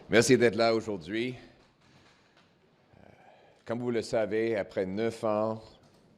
Merci d'être là aujourd'hui. Comme vous le savez, après 9 ans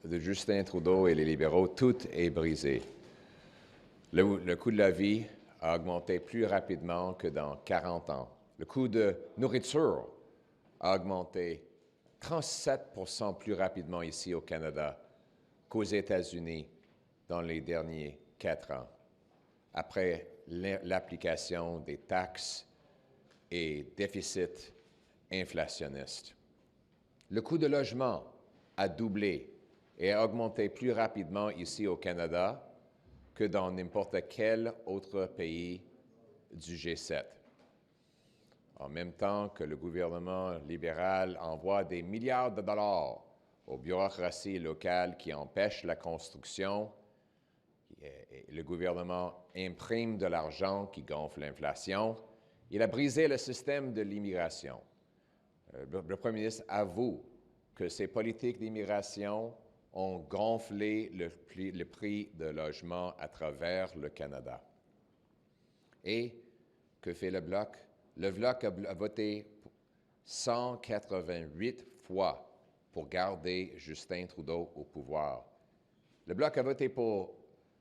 de Justin Trudeau et les libéraux, tout est brisé. Le coût de la vie a augmenté plus rapidement que dans 40 ans. Le coût de nourriture a augmenté 37 % plus rapidement ici au Canada qu'aux États-Unis dans les derniers 4 ans, après l'application des taxes et déficits inflationnistes. Le coût de logement a doublé et a augmenté plus rapidement ici au Canada que dans n'importe quel autre pays du G7. En même temps que le gouvernement libéral envoie des milliards de dollars aux bureaucraties locales qui empêchent la construction, le gouvernement imprime de l'argent qui gonfle l'inflation. Il a brisé le système de l'immigration. Le premier ministre avoue que ces politiques d'immigration ont gonflé le prix de logement à travers le Canada. Et que fait le Bloc? Le Bloc a voté 188 fois pour garder Justin Trudeau au pouvoir. Le Bloc a voté pour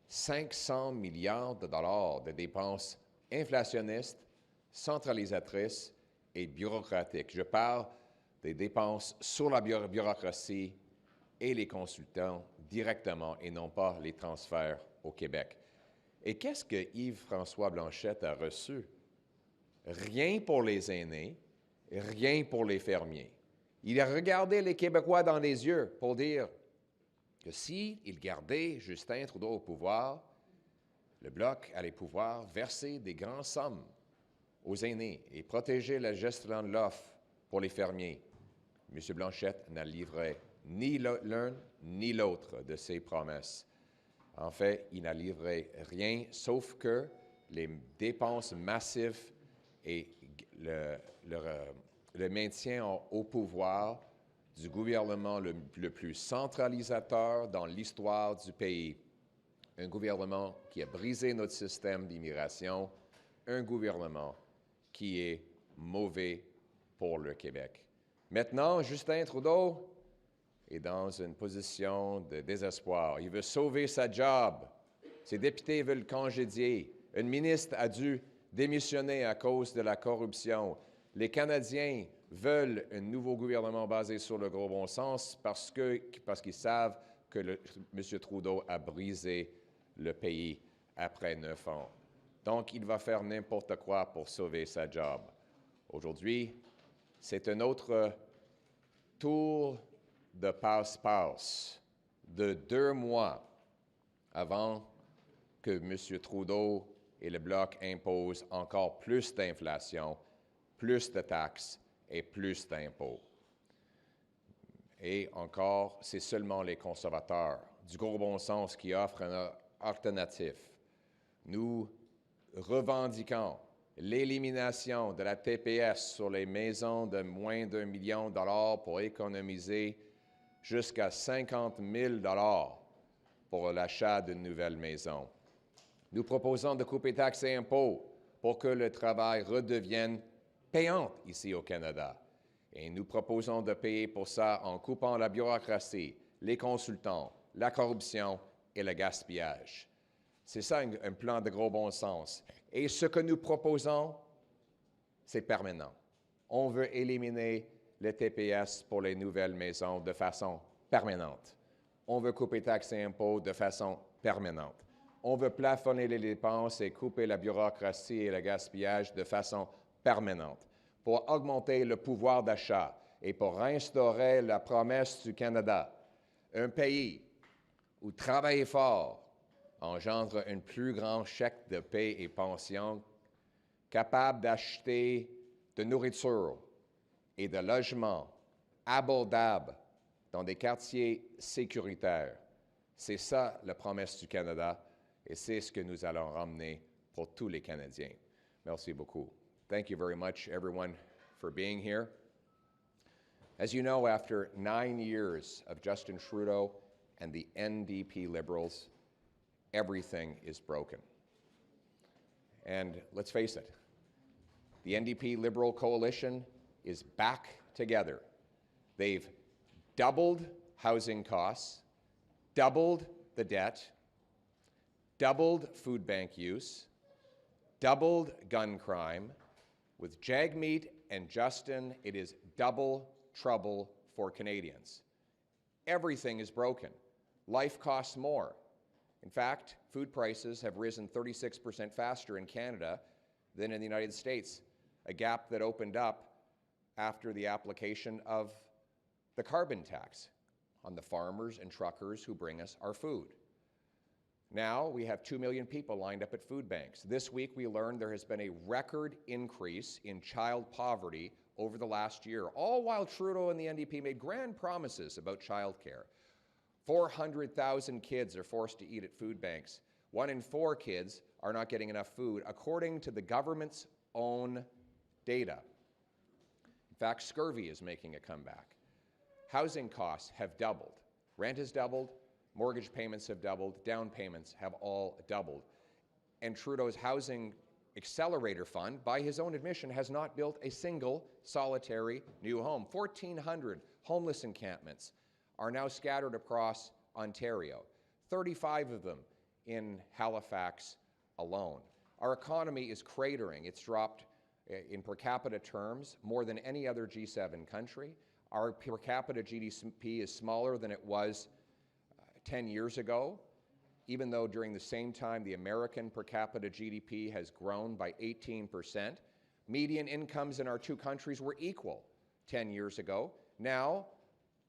500 milliards de dollars de dépenses inflationnistes, centralisatrices et bureaucratiques. Je parle des dépenses sur la bureaucratie et les consultants directement et non pas les transferts au Québec. Et qu'est-ce que Yves-François Blanchet a reçu? Rien pour les aînés, rien pour les fermiers. Il a regardé les Québécois dans les yeux pour dire que s'il gardait Justin Trudeau au pouvoir, le Bloc allait pouvoir verser des grandes sommes aux aînés et protéger la gestion de l'offre pour les fermiers. M. Blanchet n'a livré ni l'un ni l'autre de ses promesses. En fait, il n'a livré rien, sauf que les dépenses massives et le maintien au pouvoir du gouvernement le plus centralisateur dans l'histoire du pays. Un gouvernement qui a brisé notre système d'immigration, un gouvernement qui est mauvais pour le Québec. Maintenant, Justin Trudeau est dans une position de désespoir. Il veut sauver sa job. Ses députés veulent le congédier. Une ministre a dû démissionner à cause de la corruption. Les Canadiens veulent un nouveau gouvernement basé sur le gros bon sens parce qu'ils savent que M. Trudeau a brisé le pays après 9 ans. Donc, il va faire n'importe quoi pour sauver sa job. Aujourd'hui, c'est un autre tour de passe-passe de 2 mois avant que M. Trudeau et le Bloc imposent encore plus d'inflation, plus de taxes et plus d'impôts. Et encore, c'est seulement les conservateurs du gros bon sens qui offrent un alternative. Nous revendiquons l'élimination de la TPS sur les maisons de moins d'1 million de dollars pour économiser jusqu'à 50 000 $ pour l'achat d'une nouvelle maison. Nous proposons de couper taxes et impôts pour que le travail redevienne payant ici au Canada. Et nous proposons de payer pour ça en coupant la bureaucratie, les consultants, la corruption et le gaspillage. C'est ça un plan de gros bon sens. Et ce que nous proposons, c'est permanent. On veut éliminer le TPS pour les nouvelles maisons de façon permanente. On veut couper taxes et impôts de façon permanente. On veut plafonner les dépenses et couper la bureaucratie et le gaspillage de façon permanente pour augmenter le pouvoir d'achat et pour instaurer la promesse du Canada, un pays où travailler fort engendre un plus grand chèque de paie et pension, capable d'acheter de nourriture et de logements abordables dans des quartiers sécuritaires. C'est ça la promesse du Canada et c'est ce que nous allons ramener pour tous les Canadiens. Merci beaucoup. Thank you very much, everyone, for being here. As you know, after 9 years of Justin Trudeau and the NDP Liberals, everything is broken. And let's face it, The NDP Liberal coalition is back together. They've doubled housing costs, doubled the debt, doubled food bank use, doubled gun crime. With Jagmeet and Justin, it is double trouble for Canadians. Everything is broken. Life costs more. In fact, food prices have risen 36% faster in Canada than in the United States, a gap that opened up after the application of the carbon tax on the farmers and truckers who bring us our food. Now we have 2 million people lined up at food banks. This week we learned there has been a record increase in child poverty over the last year, all while Trudeau and the NDP made grand promises about childcare. 400,000 kids are forced to eat at food banks. 1 in 4 kids are not getting enough food, according to the government's own data. In fact, scurvy is making a comeback. Housing costs have doubled. Rent has doubled, mortgage payments have doubled, down payments have all doubled. And Trudeau's Housing Accelerator Fund, by his own admission, has not built a single solitary new home. 1,400 homeless encampments are now scattered across Ontario, 35 of them in Halifax alone. Our economy is cratering. It's dropped in per capita terms more than any other G7 country. Our per capita GDP is smaller than it was 10 years ago, even though during the same time the American per capita GDP has grown by 18%. Median incomes in our two countries were equal 10 years ago. Now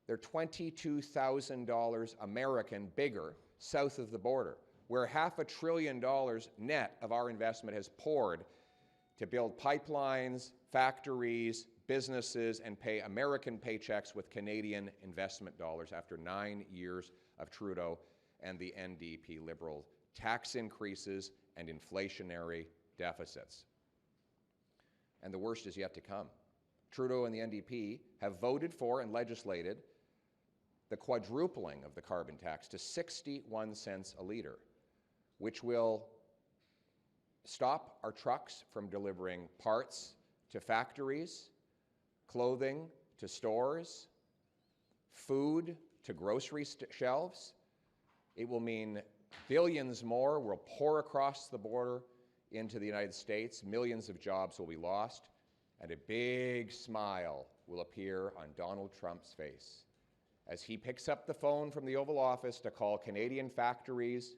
they're $22,000 American bigger south of the border, where $500 billion net of our investment has poured to build pipelines, factories, businesses, and pay American paychecks with Canadian investment dollars after 9 years of Trudeau and the NDP Liberal tax increases and inflationary deficits. And the worst is yet to come. Trudeau and the NDP have voted for and legislated the quadrupling of the carbon tax to 61 cents a litre, which will stop our trucks from delivering parts to factories, clothing to stores, food to grocery shelves. It will mean billions more will pour across the border into the United States. Millions of jobs will be lost, and a big smile will appear on Donald Trump's face as he picks up the phone from the Oval Office to call Canadian factories,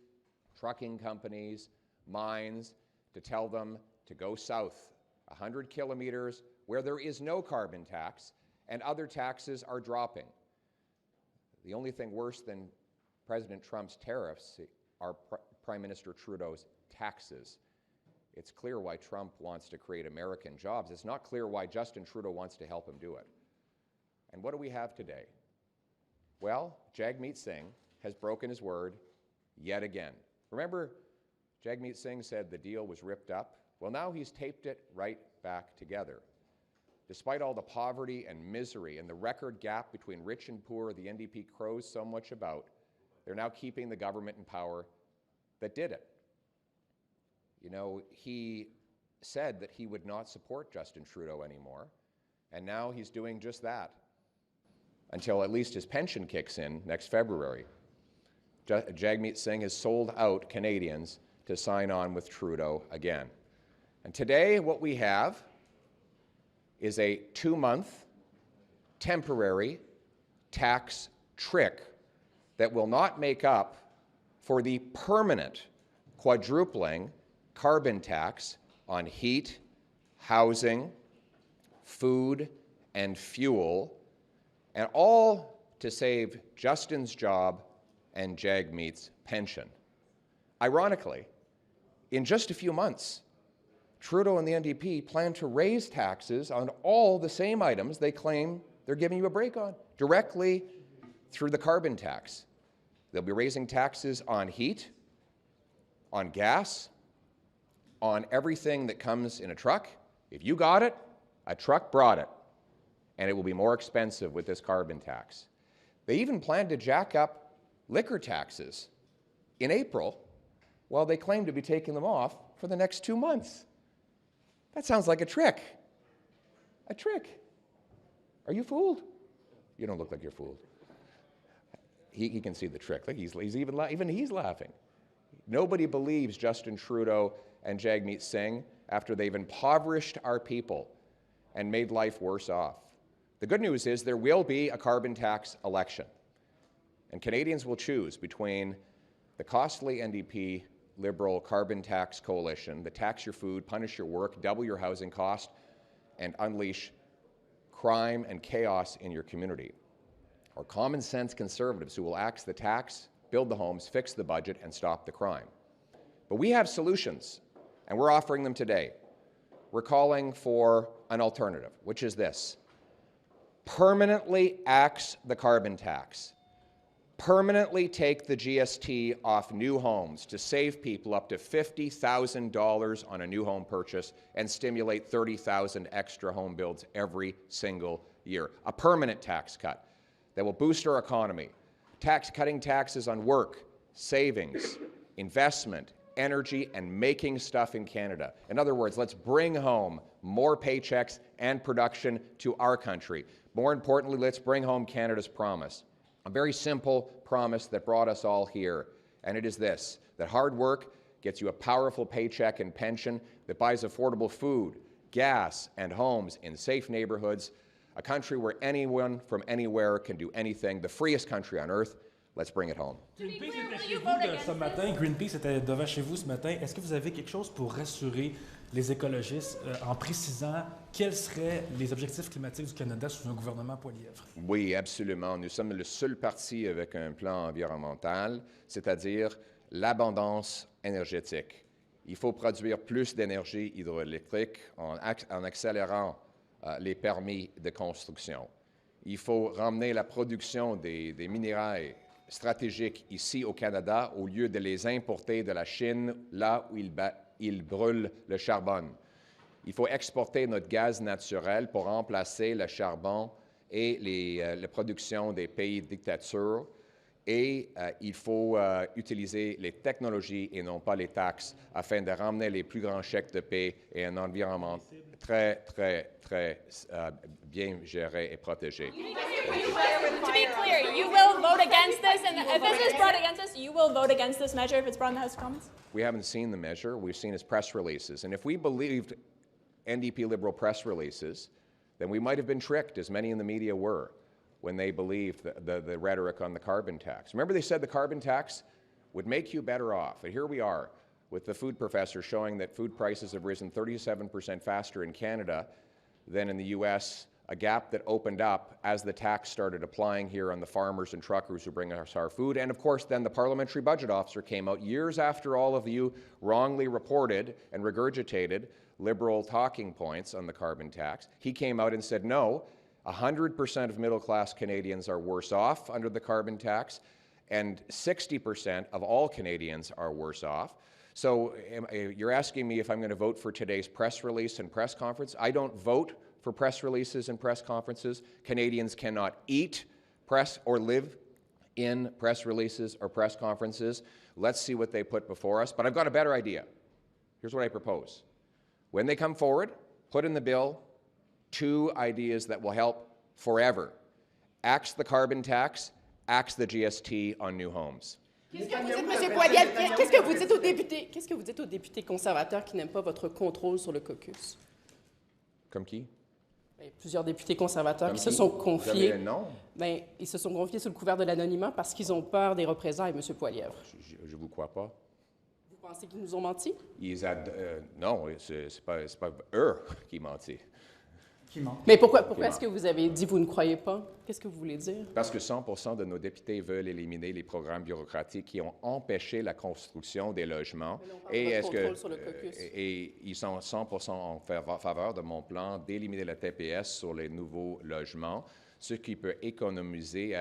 trucking companies, mines, to tell them to go south 100 kilometers where there is no carbon tax and other taxes are dropping. The only thing worse than President Trump's tariffs are Prime Minister Trudeau's taxes. It's clear why Trump wants to create American jobs. It's not clear why Justin Trudeau wants to help him do it. And what do we have today? Well, Jagmeet Singh has broken his word yet again. Remember, Jagmeet Singh said the deal was ripped up? Well, now he's taped it right back together. Despite all the poverty and misery and the record gap between rich and poor the NDP crows so much about, they're now keeping the government in power that did it. You know, he said that he would not support Justin Trudeau anymore, and now he's doing just that until at least his pension kicks in next February. Jagmeet Singh has sold out Canadians to sign on with Trudeau again. And today what we have is a 2-month temporary tax trick that will not make up for the permanent quadrupling carbon tax on heat, housing, food, and fuel, and all to save Justin's job and Jagmeet's pension. Ironically, in just a few months, Trudeau and the NDP plan to raise taxes on all the same items they claim they're giving you a break on, directly through the carbon tax. They'll be raising taxes on heat, on gas, on everything that comes in a truck. If you got it, a truck brought it, and it will be more expensive with this carbon tax. They even plan to jack up liquor taxes in April, while they claim to be taking them off for the next 2 months. That sounds like a trick. A trick. Are you fooled? You don't look like you're fooled. He can see the trick. Like even he's laughing. Nobody believes Justin Trudeau and Jagmeet Singh after they've impoverished our people and made life worse off. The good news is there will be a carbon tax election, and Canadians will choose between the costly NDP Liberal carbon tax coalition that tax your food, punish your work, double your housing cost, and unleash crime and chaos in your community, or common sense Conservatives who will axe the tax, build the homes, fix the budget, and stop the crime. But we have solutions, and we're offering them today. We're calling for an alternative, which is this: permanently axe the carbon tax. Permanently take the GST off new homes to save people up to $50,000 on a new home purchase and stimulate 30,000 extra home builds every single year. A permanent tax cut that will boost our economy. Cutting taxes on work, savings, investment, energy, and making stuff in Canada. In other words, let's bring home more paychecks and production to our country. More importantly, let's bring home Canada's promise. A very simple promise that brought us all here, and it is this: that hard work gets you a powerful paycheck and pension that buys affordable food, gas, and homes in safe neighborhoods, a country where anyone from anywhere can do anything, the freest country on earth. Let's bring it home. Greenpeace était chez vous ce matin. Greenpeace était devant chez vous ce matin. Est-ce que vous avez quelque chose pour rassurer les écologistes en précisant quels seraient les objectifs climatiques du Canada sous un gouvernement Poilievre? Oui, absolument. Nous sommes le seul parti avec un plan environnemental, c'est-à-dire l'abondance énergétique. Il faut produire plus d'énergie hydroélectrique en accélérant les permis de construction. Il faut ramener la production des minéraux stratégiques ici au Canada au lieu de les importer de la Chine, là où ils brûlent le charbon. Il faut exporter notre gaz naturel pour remplacer le charbon et la production des pays dictatures. Et il faut utiliser les technologies et non pas les taxes afin de ramener les plus grands chèques de paix et un environnement très bien géré et protégé. To be clear, you will vote against this, and if this is brought against us, you will vote against this measure if it's brought in the House of Commons? We haven't seen the measure. We've seen his press releases. And if we believed NDP Liberal press releases, then we might have been tricked, as many in the media were, when they believed the rhetoric on the carbon tax. Remember, they said the carbon tax would make you better off. And here we are with the food professor showing that food prices have risen 37% faster in Canada than in the U.S., a gap that opened up as the tax started applying here on the farmers and truckers who bring us our food. And of course, then the parliamentary budget officer came out years after all of you wrongly reported and regurgitated Liberal talking points on the carbon tax. He came out and said, no, 100% of middle-class Canadians are worse off under the carbon tax, and 60% of all Canadians are worse off. So you're asking me if I'm going to vote for today's press release and press conference. I don't vote for press releases and press conferences. Canadians cannot eat press or live in press releases or press conferences. Let's see what they put before us. But I've got a better idea. Here's what I propose. When they come forward, put in the bill 2 ideas that will help forever. Axe the carbon tax, axe the GST on new homes. Qu'est-ce que vous dites, M. Poilievre? Qu'est-ce que vous dites aux députés conservateurs qui n'aiment pas votre contrôle sur le caucus? Comme qui? Bien, plusieurs députés conservateurs Comme qui se sont confiés. Vous avez un nom? Bien, ils se sont confiés sous le couvert de l'anonymat parce qu'ils ont peur des représailles, M. Poilievre. Je vous crois pas. Vous pensez qu'ils nous ont menti? Non, c'est pas eux qui mentent. Mais pourquoi est-ce que vous avez dit vous ne croyez pas? Qu'est-ce que vous voulez dire? Parce que 100% de nos députés veulent éliminer les programmes bureaucratiques qui ont empêché la construction des logements. Et ils sont 100% en faveur de mon plan d'éliminer la TPS sur les nouveaux logements, ce qui peut économiser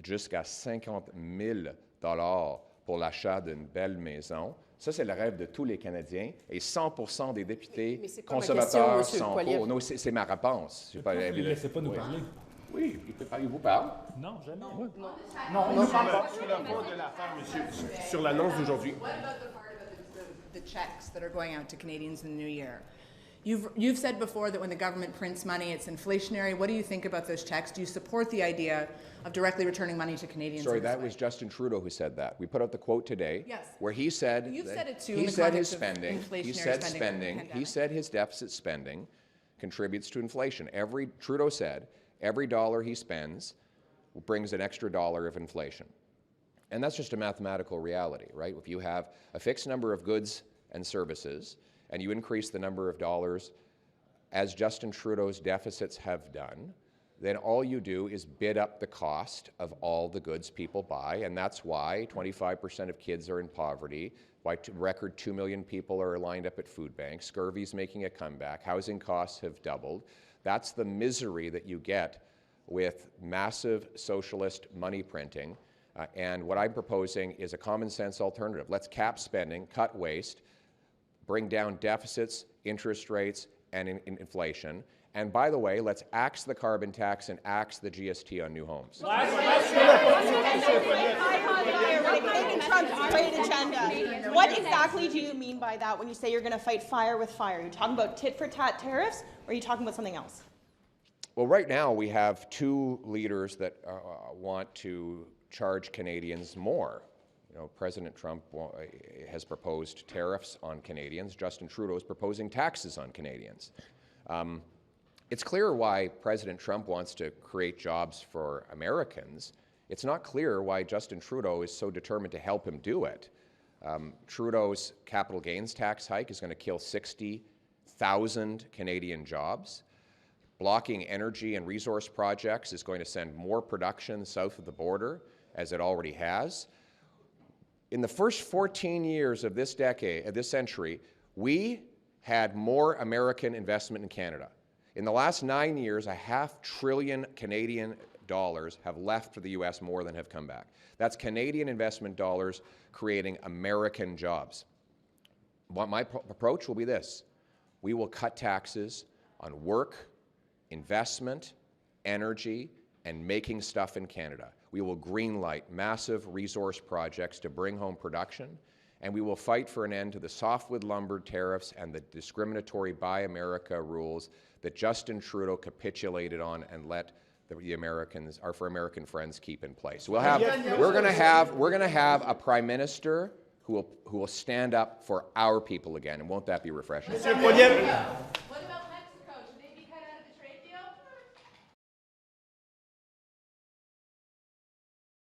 jusqu'à 50 000 $ pour l'achat d'une belle maison. Ça, c'est le rêve de tous les Canadiens. Et 100% des députés conservateurs sont pour. Non, c'est ma réponse. Vous ne laissez pas nous parler. Oui, il vous parle. Non, jamais. Non, sur la voie de l'affaire, monsieur, sur l'annonce d'aujourd'hui. What about the part about the cheques that are going out to Canadians in the new year? You've said before that when the government prints money, it's inflationary. What do you think about those checks? Do you support the idea of directly returning money to Canadians? Sorry, that was Justin Trudeau who said that. We put out the quote today, yes, where he said you've said it too. He in the said his context of spending. He inflationary said spending. He said his deficit spending contributes to inflation. Trudeau said every dollar he spends brings an extra dollar of inflation, and that's just a mathematical reality, right? If you have a fixed number of goods and services, and you increase the number of dollars as Justin Trudeau's deficits have done, then all you do is bid up the cost of all the goods people buy, and that's why 25% of kids are in poverty, why record 2 million people are lined up at food banks, scurvy's making a comeback, housing costs have doubled. That's the misery that you get with massive socialist money printing, and what I'm proposing is a common sense alternative. Let's cap spending, cut waste, bring down deficits, interest rates, and inflation. And by the way, let's axe the carbon tax and axe the GST on new homes. Trump's trade agenda. What exactly do you mean by that when you say you're going to fight fire with fire? Are you talking about tit-for-tat tariffs, or are you talking about something else? Well, right now we have two leaders that want to charge Canadians more. You know, President Trump has proposed tariffs on Canadians. Justin Trudeau is proposing taxes on Canadians. It's clear why President Trump wants to create jobs for Americans. It's not clear why Justin Trudeau is so determined to help him do it. Trudeau's capital gains tax hike is going to kill 60,000 Canadian jobs. Blocking energy and resource projects is going to send more production south of the border, as it already has. In the first 14 years of this decade, of this century, we had more American investment in Canada. In the last 9 years, $500 billion Canadian dollars have left for the U.S. more than have come back. That's Canadian investment dollars creating American jobs. My approach will be this. We will cut taxes on work, investment, energy, and making stuff in Canada. We will greenlight massive resource projects to bring home production, and we will fight for an end to the softwood lumber tariffs and the discriminatory Buy America rules that Justin Trudeau capitulated on and let the Americans, our American friends, keep in place. We're going to have a prime minister who will stand up for our people again, and won't that be refreshing?